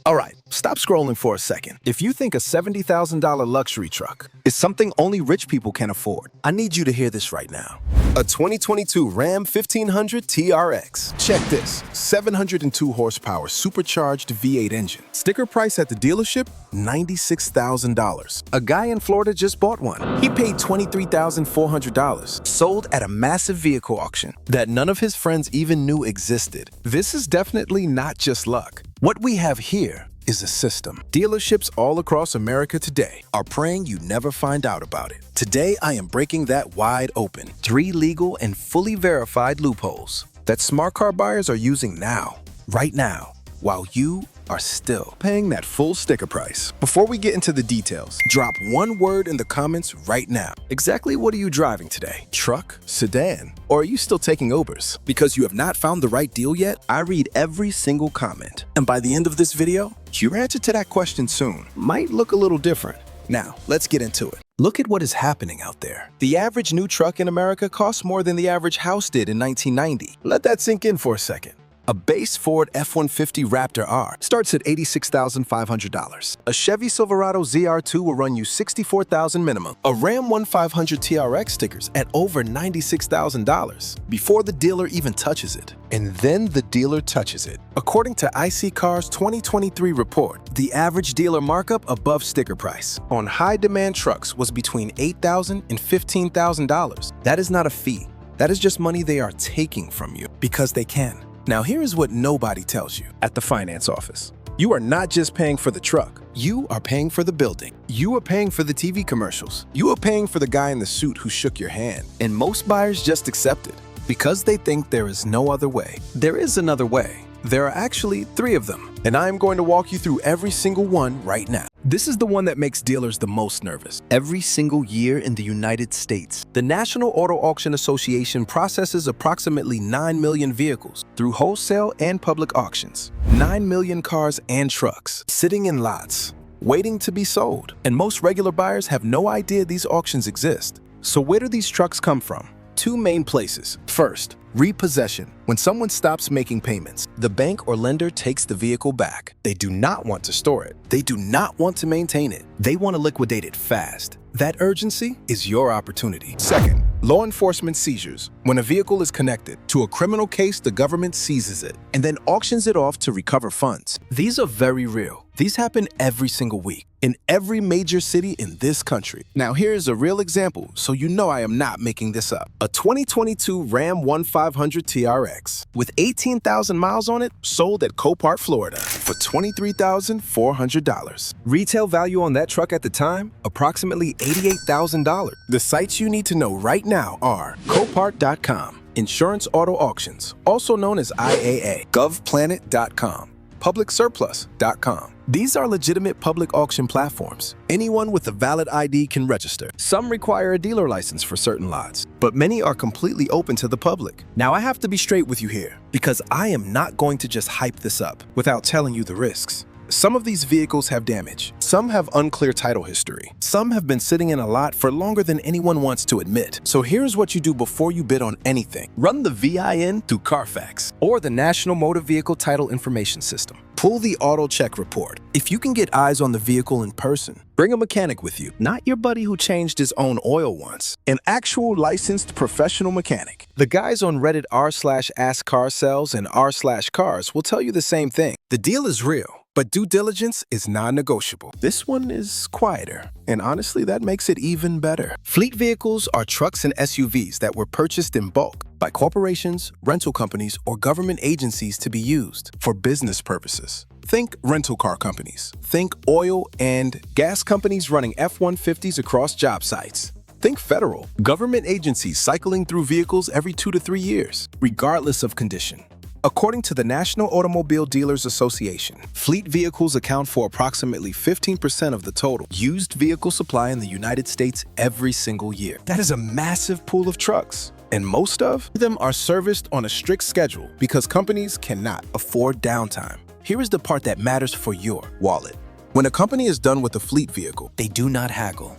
All right, stop scrolling for a second. If you think a $70,000 luxury truck is something only rich people can afford, I need you to hear this right now. A 2022 Ram 1500 TRX. Check this, 702 horsepower supercharged V8 engine. Sticker price at the dealership, $96,000. A guy in Florida just bought one. He paid $23,400. Sold at a massive vehicle auction that none of his friends even knew existed. This is definitely not just luck. What we have here is a system. Dealerships all across America today are praying you never find out about it. Today, I am breaking that wide open. 3 legal and fully verified loopholes that smart car buyers are using now, right now, while you are still paying that full sticker price. Before we get into the details, drop one word in the comments right now. Exactly what are you driving today? Truck, sedan, or are you still taking Ubers? Because you have not found the right deal yet, I read every single comment. And by the end of this video, your answer to that question soon might look a little different. Now, let's get into it. Look at what is happening out there. The average new truck in America costs more than the average house did in 1990. Let that sink in for a second. A base Ford F-150 Raptor R starts at $86,500. A Chevy Silverado ZR2 will run you $64,000 minimum. A Ram 1500 TRX stickers at over $96,000 before the dealer even touches it. And then the dealer touches it. According to iSeeCars' 2023 report, the average dealer markup above sticker price on high-demand trucks was between $8,000 and $15,000. That is not a fee. That is just money they are taking from you because they can. Now, here is what nobody tells you at the finance office. You are not just paying for the truck. You are paying for the building. You are paying for the TV commercials. You are paying for the guy in the suit who shook your hand. And most buyers just accept it because they think there is no other way. There is another way. There are actually 3 of them, and I am going to walk you through every single one right now. This is the one that makes dealers the most nervous. Every single year in the United States, the National Auto Auction Association processes approximately 9 million vehicles through wholesale and public auctions. 9 million cars and trucks sitting in lots, waiting to be sold. And most regular buyers have no idea these auctions exist. So where do these trucks come from? 2 main places. First, repossession. When someone stops making payments, the bank or lender takes the vehicle back. They do not want to store it. They do not want to maintain it. They want to liquidate it fast. That urgency is your opportunity. Second, law enforcement seizures. When a vehicle is connected to a criminal case, the government seizes it and then auctions it off to recover funds. These are very real. These happen every single week in every major city in this country. Now, here's a real example, so you know I am not making this up. A 2022 Ram 1500 TRX with 18,000 miles on it sold at Copart, Florida for $23,400. Retail value on that truck at the time, approximately $88,000. The sites you need to know right now are Copart.com, Insurance Auto Auctions, also known as IAA, GovPlanet.com, PublicSurplus.com. These are legitimate public auction platforms. Anyone with a valid ID can register. Some require a dealer license for certain lots, but many are completely open to the public. Now, I have to be straight with you here, because I am not going to just hype this up without telling you the risks. Some of these vehicles have damage. Some have unclear title history. Some have been sitting in a lot for longer than anyone wants to admit. So here's what you do before you bid on anything. Run the VIN through Carfax or the National Motor Vehicle Title Information System. Pull the auto check report. If you can get eyes on the vehicle in person, bring a mechanic with you, not your buddy who changed his own oil once. An actual licensed professional mechanic. The guys on Reddit r/AskCarSales and r/Cars will tell you the same thing. The deal is real, but due diligence is non-negotiable. This one is quieter, and honestly, that makes it even better. Fleet vehicles are trucks and SUVs that were purchased in bulk by corporations, rental companies, or government agencies to be used for business purposes. Think rental car companies. Think oil and gas companies running F-150s across job sites. Think federal government agencies cycling through vehicles every 2 to 3 years, regardless of condition. According to the National Automobile Dealers Association, fleet vehicles account for approximately 15% of the total used vehicle supply in the United States every single year. That is a massive pool of trucks, and most of them are serviced on a strict schedule because companies cannot afford downtime. Here is the part that matters for your wallet. When a company is done with a fleet vehicle, they do not haggle.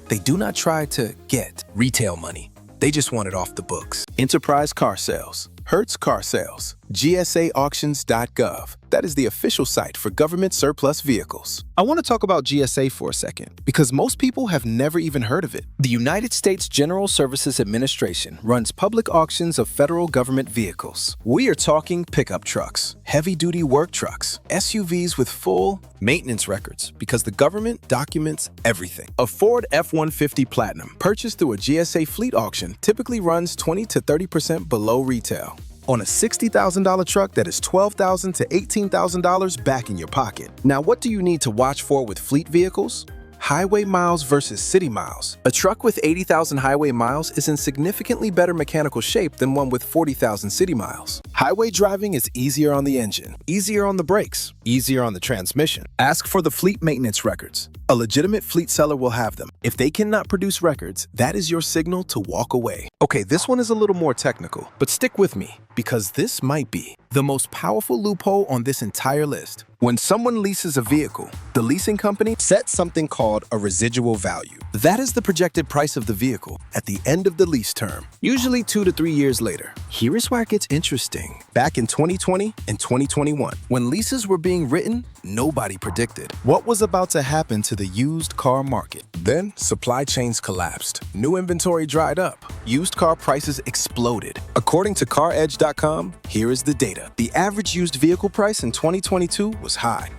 They do not try to get retail money. They just want it off the books. Enterprise Car Sales, Hertz Car Sales, GSAauctions.gov. That is the official site for government surplus vehicles. I want to talk about GSA for a second, because most people have never even heard of it. The United States General Services Administration runs public auctions of federal government vehicles. We are talking pickup trucks, heavy-duty work trucks, SUVs with full maintenance records, because the government documents everything. A Ford F-150 Platinum purchased through a GSA fleet auction typically runs 20 to 30% below retail. On a $60,000 truck, that is $12,000 to $18,000 back in your pocket. Now, what do you need to watch for with fleet vehicles? Highway miles versus city miles. A truck with 80,000 highway miles is in significantly better mechanical shape than one with 40,000 city miles. Highway driving is easier on the engine, easier on the brakes, easier on the transmission. Ask for the fleet maintenance records. A legitimate fleet seller will have them. If they cannot produce records, that is your signal to walk away. Okay, this one is a little more technical, but stick with me, because this might be the most powerful loophole on this entire list. When someone leases a vehicle, the leasing company sets something called a residual value. That is the projected price of the vehicle at the end of the lease term, usually 2 to 3 years later. Here is where it gets interesting. Back in 2020 and 2021, when leases were being written, nobody predicted what was about to happen to the used car market. Then, supply chains collapsed. New inventory dried up. Used car prices exploded. According to CarEdge.com, here is the data. The average used vehicle price in 2022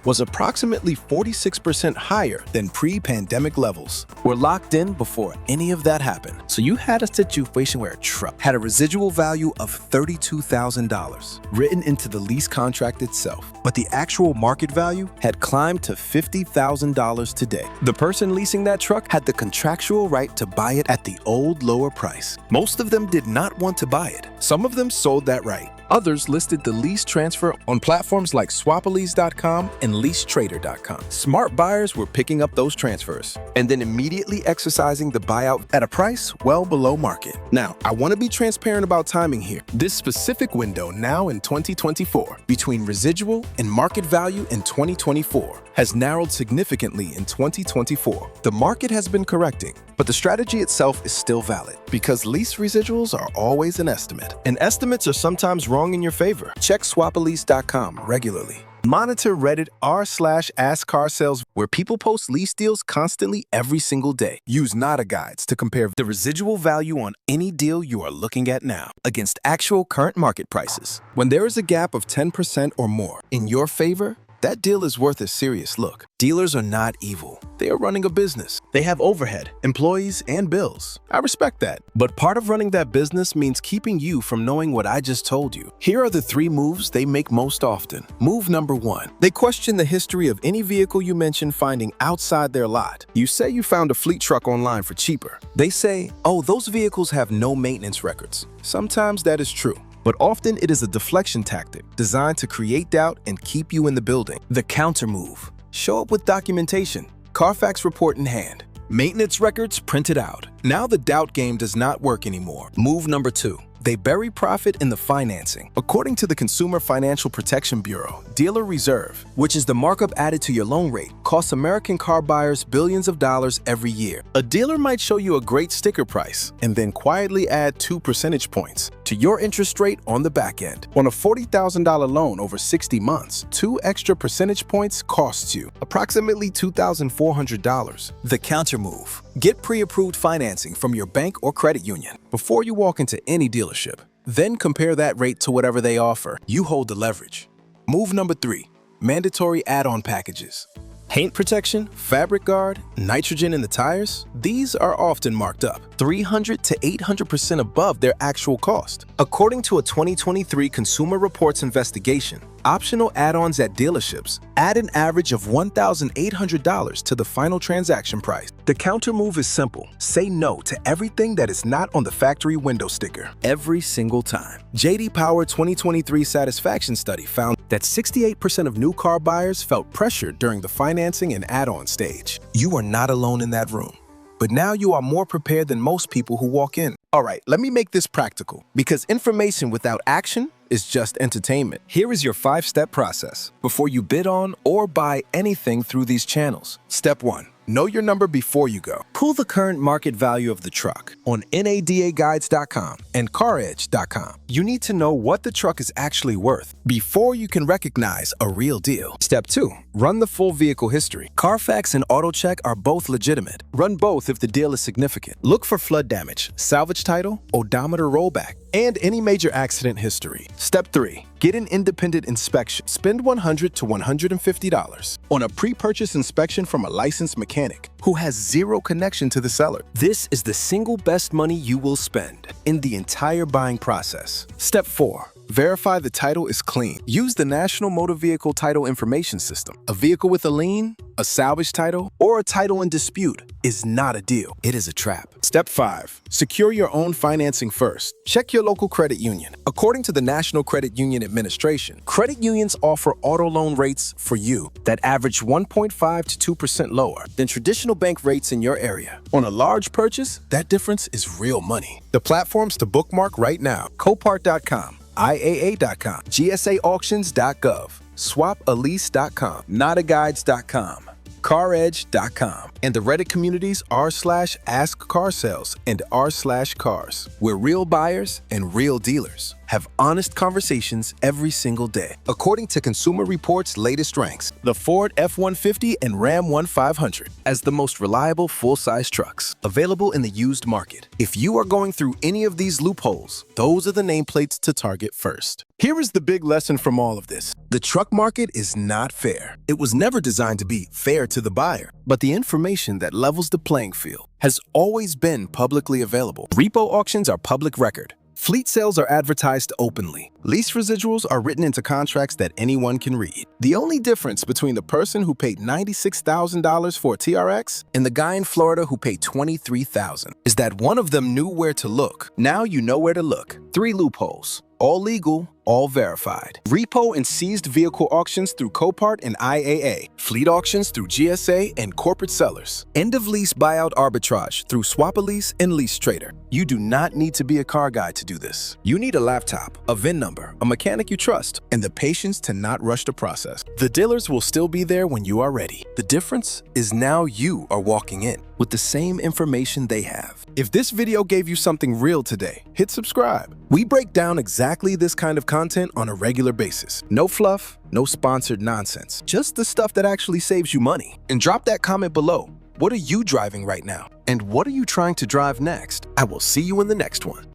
was approximately 46% higher than pre-pandemic levels. We're locked in before any of that happened. So you had a situation where a truck had a residual value of $32,000 written into the lease contract itself, but the actual market value had climbed to $50,000 today. The person leasing that truck had the contractual right to buy it at the old lower price. Most of them did not want to buy it. Some of them sold that right. Others listed the lease transfer on platforms like swapalease.com and leasetrader.com. Smart buyers were picking up those transfers and then immediately exercising the buyout at a price well below market. Now, I want to be transparent about timing here. This specific window now in 2024 between residual and market value in 2024 has narrowed significantly in 2024. The market has been correcting, but the strategy itself is still valid because lease residuals are always an estimate, and estimates are sometimes wrong in your favor. Check swapalease.com regularly. Monitor Reddit r/AskCarSales, where people post lease deals constantly every single day. Use Nada guides to compare the residual value on any deal you are looking at now against actual current market prices. When there is a gap of 10% or more in your favor, that deal is worth a serious look. Dealers are not evil. They are running a business. They have overhead, employees, and bills. I respect that. But part of running that business means keeping you from knowing what I just told you. Here are the 3 moves they make most often. Move number 1. They question the history of any vehicle you mention finding outside their lot. You say you found a fleet truck online for cheaper. They say, oh, those vehicles have no maintenance records. Sometimes that is true, but often it is a deflection tactic designed to create doubt and keep you in the building. The counter move. Show up with documentation, Carfax report in hand, maintenance records printed out. Now the doubt game does not work anymore. Move number 2. They bury profit in the financing. According to the Consumer Financial Protection Bureau, dealer reserve, which is the markup added to your loan rate, costs American car buyers billions of dollars every year. A dealer might show you a great sticker price and then quietly add 2 percentage points to your interest rate on the back end. On a $40,000 loan over 60 months, 2 extra percentage points costs you approximately $2,400. The counter move. Get pre-approved financing from your bank or credit union before you walk into any dealership. Then compare that rate to whatever they offer. You hold the leverage. Move number 3. Mandatory add-on packages. Paint protection, fabric guard, nitrogen in the tires, these are often marked up 300 to 800% above their actual cost. According to a 2023 Consumer Reports investigation, optional add-ons at dealerships add an average of $1,800 to the final transaction price. The counter move is simple. Say no to everything that is not on the factory window sticker every single time. J.D. Power 2023 satisfaction study found that 68% of new car buyers felt pressured during the financing and add-on stage. You are not alone in that room. But now you are more prepared than most people who walk in. All right, let me make this practical, because information without action is just entertainment. Here is your 5-step process before you bid on or buy anything through these channels. Step 1. Know your number before you go. Pull the current market value of the truck on NADAguides.com and CarEdge.com. You need to know what the truck is actually worth before you can recognize a real deal. Step 2. Run the full vehicle history. Carfax and AutoCheck are both legitimate. Run both if the deal is significant. Look for flood damage, salvage title, odometer rollback, and any major accident history. Step 3. Get an independent inspection. Spend $100 to $150 on a pre-purchase inspection from a licensed mechanic who has zero connection to the seller. This is the single best money you will spend in the entire buying process. Step 4. Verify the title is clean. Use the National Motor Vehicle Title Information System. A vehicle with a lien, a salvage title, or a title in dispute is not a deal. It is a trap. Step 5. Secure your own financing first. Check your local credit union. According to the National Credit Union Administration, credit unions offer auto loan rates for you that average 1.5 to 2% lower than traditional bank rates in your area. On a large purchase, that difference is real money. The platforms to bookmark right now: Copart.com, IAA.com, GSAauctions.gov, SwapAlease.com, NADAguides.com, CarEdge.com, and the Reddit communities r/AskCarSales and r/cars, where real buyers and real dealers have honest conversations every single day. According to Consumer Reports' latest ranks, the Ford F-150 and Ram 1500 as the most reliable full-size trucks available in the used market. If you are going through any of these loopholes, those are the nameplates to target first. Here is the big lesson from all of this. The truck market is not fair. It was never designed to be fair to the buyer, but the information that levels the playing field has always been publicly available. Repo auctions are public record. Fleet sales are advertised openly. Lease residuals are written into contracts that anyone can read. The only difference between the person who paid $96,000 for a TRX and the guy in Florida who paid $23,000 is that one of them knew where to look. Now you know where to look. 3 loopholes. All legal, all verified. Repo and seized vehicle auctions through Copart and IAA. Fleet auctions through GSA and corporate sellers. End of lease buyout arbitrage through SwapAlease and Lease Trader. You do not need to be a car guy to do this. You need a laptop, a VIN number, a mechanic you trust, and the patience to not rush the process. The dealers will still be there when you are ready. The difference is now you are walking in with the same information they have. If this video gave you something real today, hit subscribe. We break down exactly this kind of content on a regular basis. No fluff, no sponsored nonsense, just the stuff that actually saves you money. And drop that comment below. What are you driving right now? And what are you trying to drive next? I will see you in the next one.